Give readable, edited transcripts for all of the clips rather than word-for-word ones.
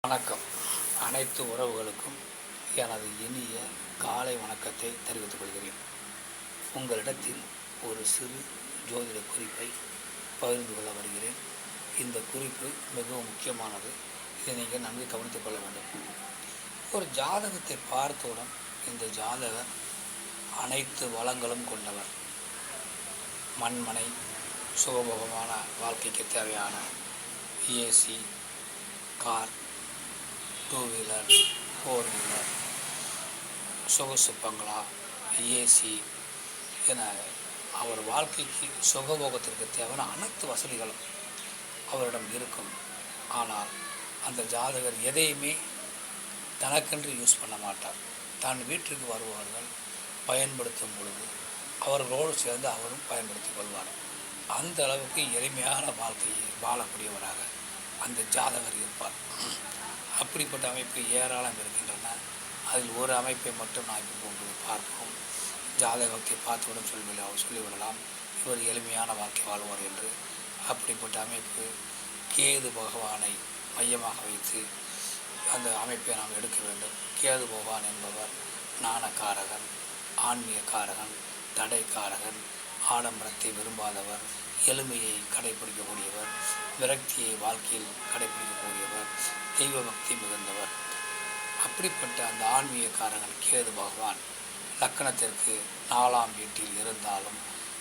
வணக்கம். அனைத்து உறவுகளுக்கும் எனது இனிய காலை வணக்கத்தை தெரிவித்துக் கொள்கிறேன். உங்களிடத்தில் ஒரு சிறு ஜோதிட குறிப்பை பகிர்ந்து கொள்ள வருகிறேன். இந்த குறிப்பு மிகவும் முக்கியமானது. இதை நீங்கள் நன்கு கவனித்துக் கொள்ள வேண்டும். ஒரு ஜாதகத்தை பார்த்தவுடன் இந்த ஜாதகர் அனைத்து வளங்களும் கொண்டவர். மண்மனை, சுகபோகமான வாழ்க்கைக்கு தேவையான ஏசி, கார், 2 வீலர், 4 வீலர், சொகுசு பங்களா, ஏசி என அவர் வாழ்க்கைக்கு சுகபோகத்திற்கு தேவையான அனைத்து வசதிகளும் அவரிடம் இருக்கும். ஆனால் அந்த ஜாதகர் எதையுமே தனக்கென்று யூஸ் பண்ண மாட்டார். தான் வீட்டிற்கு வருபவர்கள் பயன்படுத்தும் பொழுது அவர்களோடு சேர்ந்து அவரும் பயன்படுத்திக் கொள்வார். அந்த அளவுக்கு எளிமையான வாழ்க்கையை வாழக்கூடியவராக அந்த ஜாதகர் இருப்பார். அப்படிப்பட்ட அமைப்பு ஏராளம் இருக்கின்றன. அதில் ஒரு அமைப்பை மட்டும் நான் இப்போ உங்களுக்கு பார்ப்போம். ஜாதகத்தை பார்த்துவிடும் சொல்லிவிடலாம், இவர் எளிமையான வாழ்க்கை வாழ்வார் என்று. அப்படிப்பட்ட அமைப்பு கேது பகவானை மையமாக வைத்து அந்த அமைப்பை நாம் எடுக்க வேண்டும். கேது பகவான் என்பவர் ஞானக்காரகன், ஆன்மீகக்காரகன், தடைக்காரகன், ஆடம்பரத்தை விரும்பாதவர், எளிமையை கடைபிடிக்கக்கூடியவர், விரக்தியை வாழ்க்கையில் கடைபிடிக்கக்கூடியவர், தெய்வ பக்தி மிகுந்தவர். அப்படிப்பட்ட அந்த ஆன்மீகக்காரகன் கேது பகவான் லக்னத்திற்கு 4ஆம் வீட்டில் இருந்தாலும்,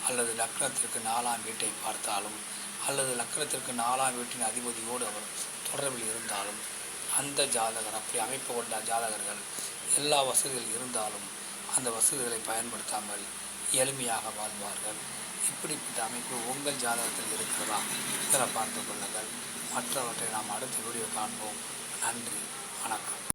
அல்லது லக்னத்திற்கு 4ஆம் வீட்டை பார்த்தாலும், அல்லது லக்னத்திற்கு 4ஆம் வீட்டின் அதிபதியோடு அவர் தொடர்பில் இருந்தாலும், அந்த ஜாதகர் அப்படி அமைப்பு கொண்ட ஜாதகர்கள் எல்லா வசதிகள் இருந்தாலும் அந்த வசதிகளை பயன்படுத்தாமல் எளிமையாக வாழ்வார்கள். இப்படிப்பட்ட அமைப்பு உங்கள் ஜாதகத்தில் இருக்கிறதா இதில் பார்த்து கொள்ளுங்கள். மற்றவற்றை நாம் அடுத்த வீடியோ காண்போம். நன்றி, வணக்கம்.